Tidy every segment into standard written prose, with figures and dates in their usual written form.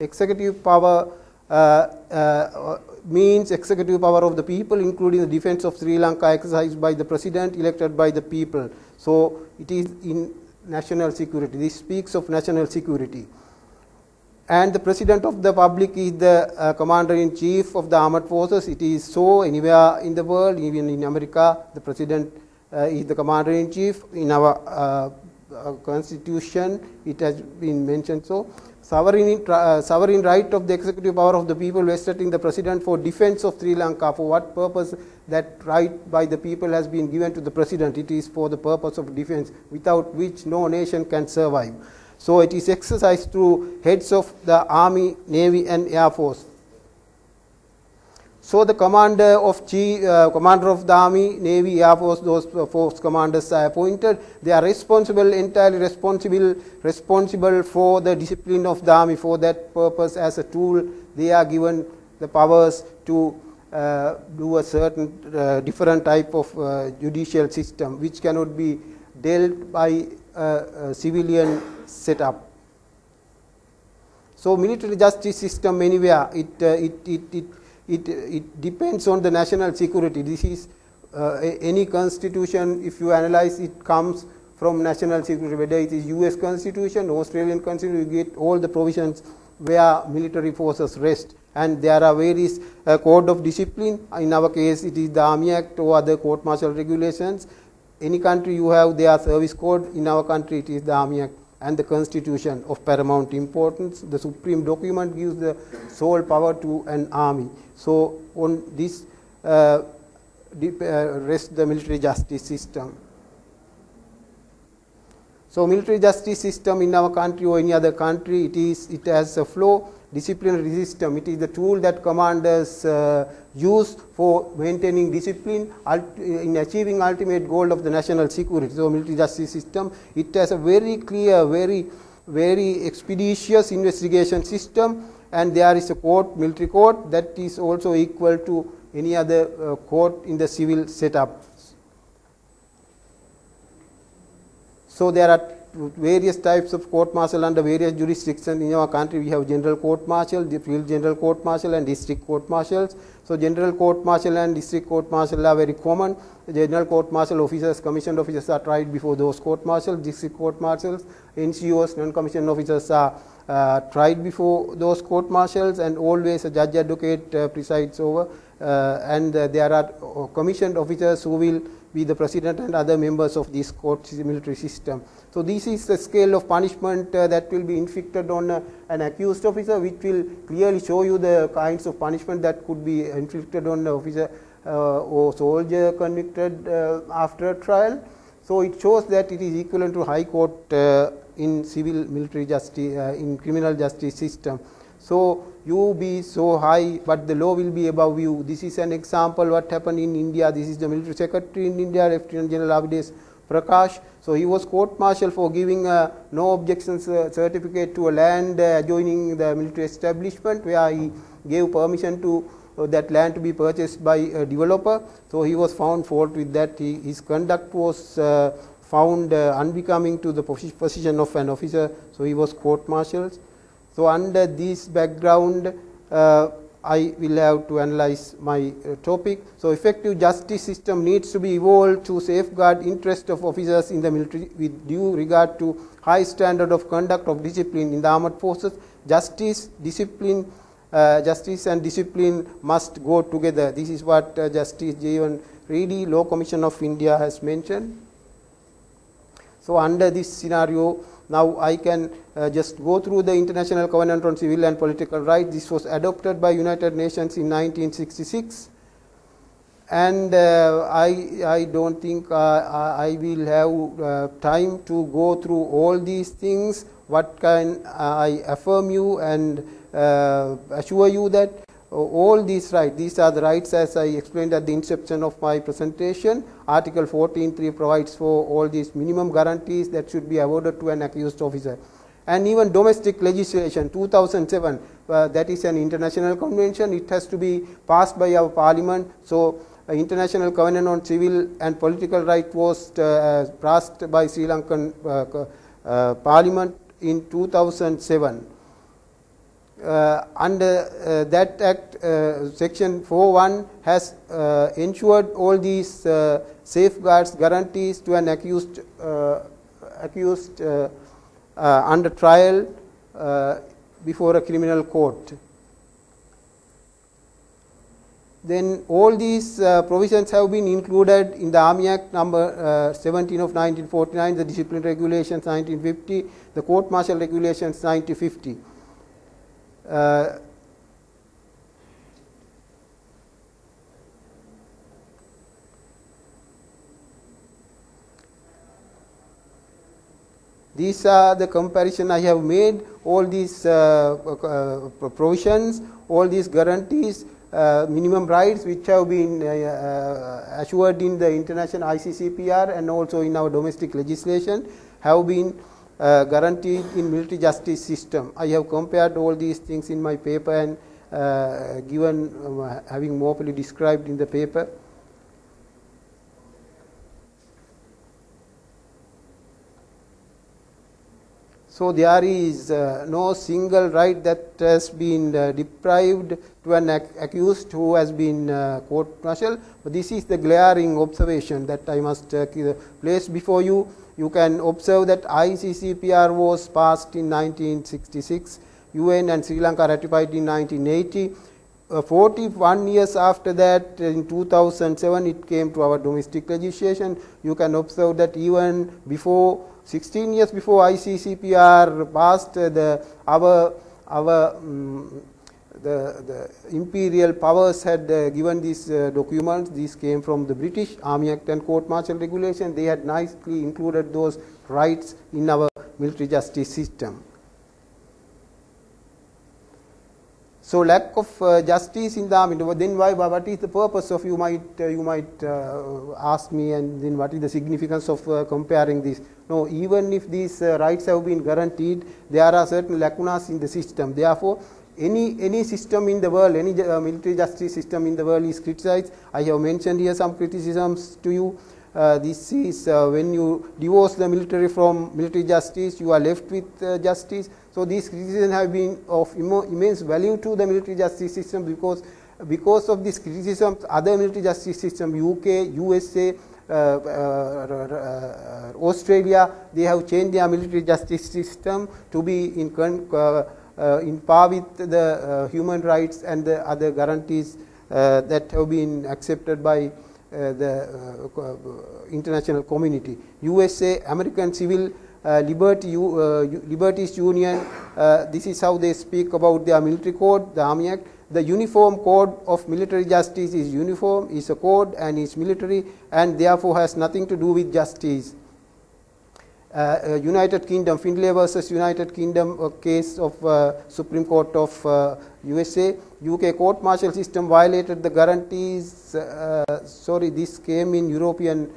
Executive power means executive power of the people, including the defense of Sri Lanka exercised by the president elected by the people. So it is in national security. This speaks of national security. And the president of the republic is the commander-in-chief of the armed forces. It is so anywhere in the world, even in America, the president is the commander-in-chief. In our constitution, it has been mentioned so. Sovereign right of the executive power of the people vested in the president for defense of Sri Lanka. For what purpose that right by the people has been given to the president? It is for the purpose of defense, without which no nation can survive. So it is exercised through heads of the army, navy and air force. So the commander of the army, navy, air force, those force commanders are appointed. They are responsible, entirely responsible for the discipline of the army. For that purpose, as a tool, they are given the powers to do a certain different type of judicial system, which cannot be dealt by a civilian setup. So military justice system anywhere, it depends on the national security. This is any constitution, if you analyze, it comes from national security, whether it is US constitution, Australian constitution, you get all the provisions where military forces rest. And there are various code of discipline. In our case, it is the Army Act or other court martial regulations. Any country you have their service code. In our country, it is the Army Act and the Constitution of paramount importance. The supreme document gives the sole power to an army. So on this rests the military justice system. So military justice system in our country or any other country, it has a flow. Disciplinary system, it is the tool that commanders use for maintaining discipline in achieving ultimate goal of the national security. So military justice system, it has a very clear, very expeditious investigation system, and there is a court, military court, that is also equal to any other court in the civil setup. So there are various types of court martial under various jurisdictions. In our country, we have general court martial, the field general court martial and district court martials. So general court martial and district court martial are very common. The general court martial officers, commissioned officers are tried before those court martials. District court martials, NCOs, non-commissioned officers are tried before those court martials, and always a judge advocate presides over. And there are commissioned officers who will be the president and other members of this court military system. So this is the scale of punishment that will be inflicted on an accused officer, which will clearly show you the kinds of punishment that could be inflicted on the officer or soldier convicted after a trial. So it shows that it is equivalent to high court in civil military justice, in criminal justice system. So you be so high, but the law will be above you. This is an example what happened in India. This is the military secretary in India, Lieutenant General Avades Prakash. So he was court-martialed for giving no objections certificate to a land adjoining the military establishment, where he gave permission to that land to be purchased by a developer. So he was found fault with that. His conduct was found unbecoming to the position of an officer. So he was court-martialed. So under this background, I will have to analyze my topic. So effective justice system needs to be evolved to safeguard interest of officers in the military with due regard to high standard of conduct of discipline in the armed forces. Justice and discipline must go together. This is what Justice Jeevan Reddy, Law Commission of India, has mentioned. So under this scenario, now I can just go through the International Covenant on Civil and Political Rights. This was adopted by United Nations in 1966. And I don't think I will have time to go through all these things. What can I affirm you and assure you that all these rights, these are the rights as I explained at the inception of my presentation. Article 14.3 provides for all these minimum guarantees that should be awarded to an accused officer. And even domestic legislation, 2007, that is an international convention. It has to be passed by our parliament. So International Covenant on Civil and Political Rights was passed by Sri Lankan parliament in 2007. under that act, section 4.1 has ensured all these safeguards, guarantees to an accused under trial before a criminal court. Then all these provisions have been included in the Army Act number 17 of 1949, the Discipline Regulations 1950, the Court Martial Regulations 1950. These are the comparison I have made. All these provisions, all these guarantees, minimum rights which have been assured in the international ICCPR and also in our domestic legislation have been guaranteed in military justice system. I have compared all these things in my paper and given having more fully described in the paper. So there is no single right that has been deprived to an accused who has been court-martialed. But this is the glaring observation that I must place before you. You can observe that ICCPR was passed in 1966, UN and Sri Lanka ratified in 1980. 41 years after that, in 2007, it came to our domestic legislation. You can observe that even before 16 years before ICCPR passed, the imperial powers had given these documents. These came from the British Army Act and Court Martial Regulation. They had nicely included those rights in our military justice system. So lack of justice in the army. Then why? What is the purpose of? You might ask me. And then what is the significance of comparing this? No, even if these rights have been guaranteed, there are certain lacunas in the system. Therefore, any system in the world, any military justice system in the world is criticized. I have mentioned here some criticisms to you. This is when you divorce the military from military justice, you are left with justice. So these criticisms have been of immense value to the military justice system because of these criticisms, other military justice systems, UK, USA, Australia, they have changed their military justice system to be in par with the human rights and the other guarantees that have been accepted by the international community. USA, American Civil Liberties Union, this is how they speak about their military code, the Army Act. The uniform code of military justice is uniform, is a code and is military and therefore has nothing to do with justice. United Kingdom, Findlay versus United Kingdom, a case of Supreme Court of USA. UK court martial system violated the guarantees. This came in European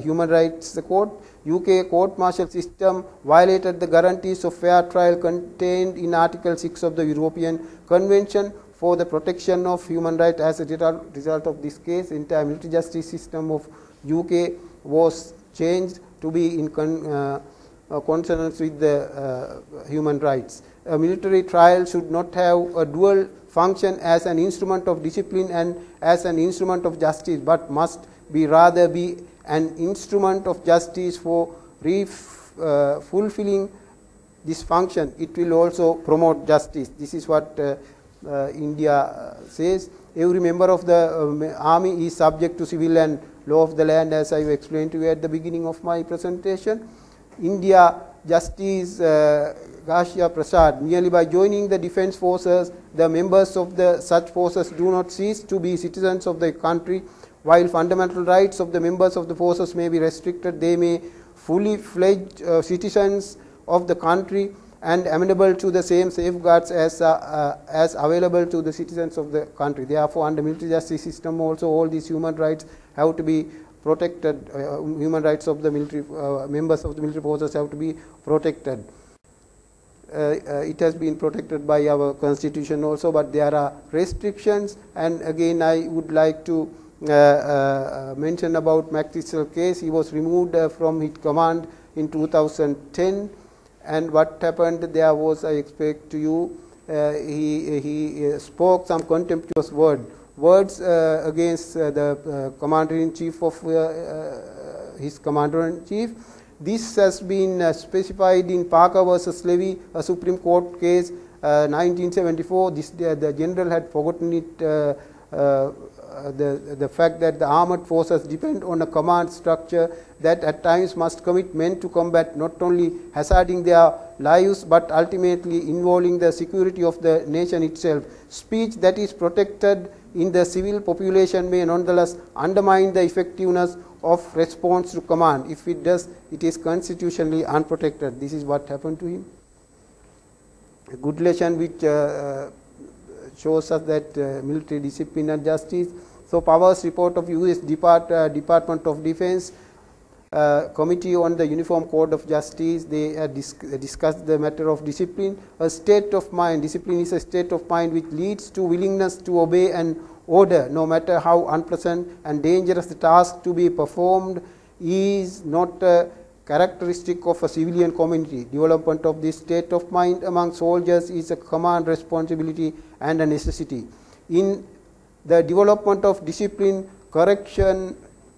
Human Rights Court. UK court martial system violated the guarantees of fair trial contained in Article 6 of the European Convention for the protection of human rights. As a result of this case, entire military justice system of UK was changed to be in consonance with the human rights. A military trial should not have a dual function as an instrument of discipline and as an instrument of justice, but must be rather be an instrument of justice for fulfilling this function. It will also promote justice. This is what India says. Every member of the army is subject to civil and law of the land, as I explained to you at the beginning of my presentation. India Justice Ghashya Prasad, merely by joining the defense forces, the members of such forces do not cease to be citizens of the country. While fundamental rights of the members of the forces may be restricted, they may fully fledged citizens of the country and amenable to the same safeguards as available to the citizens of the country. Therefore, under military justice system also all these human rights have to be protected. Human rights of the military members of the military forces have to be protected. It has been protected by our constitution also, but there are restrictions. And again, I would like to mention about McChrystal case. He was removed from his command in 2010, and what happened there was, I explained to you, he spoke some contemptuous words against the commander-in-chief of his commander-in-chief. This has been specified in Parker versus Levy, a Supreme Court case, 1974. The general had forgotten it. The fact that the armed forces depend on a command structure that at times must commit men to combat, not only hazarding their lives but ultimately involving the security of the nation itself. Speech that is protected in the civil population may nonetheless undermine the effectiveness of response to command. If it does, it is constitutionally unprotected. This is what happened to him. A good lesson which shows us that military discipline and justice. So Powers report of U.S. Department of Defense Committee on the Uniform Code of Justice, they discussed the matter of discipline. A state of mind, discipline is a state of mind which leads to willingness to obey an order, no matter how unpleasant and dangerous the task to be performed is not a characteristic of a civilian community. Development of this state of mind among soldiers is a command responsibility and a necessity. In the development of discipline, correction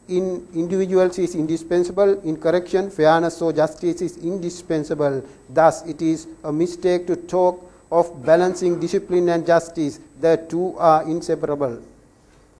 in individuals is indispensable. In correction, fairness or justice is indispensable. Thus, it is a mistake to talk of balancing discipline and justice. The two are inseparable.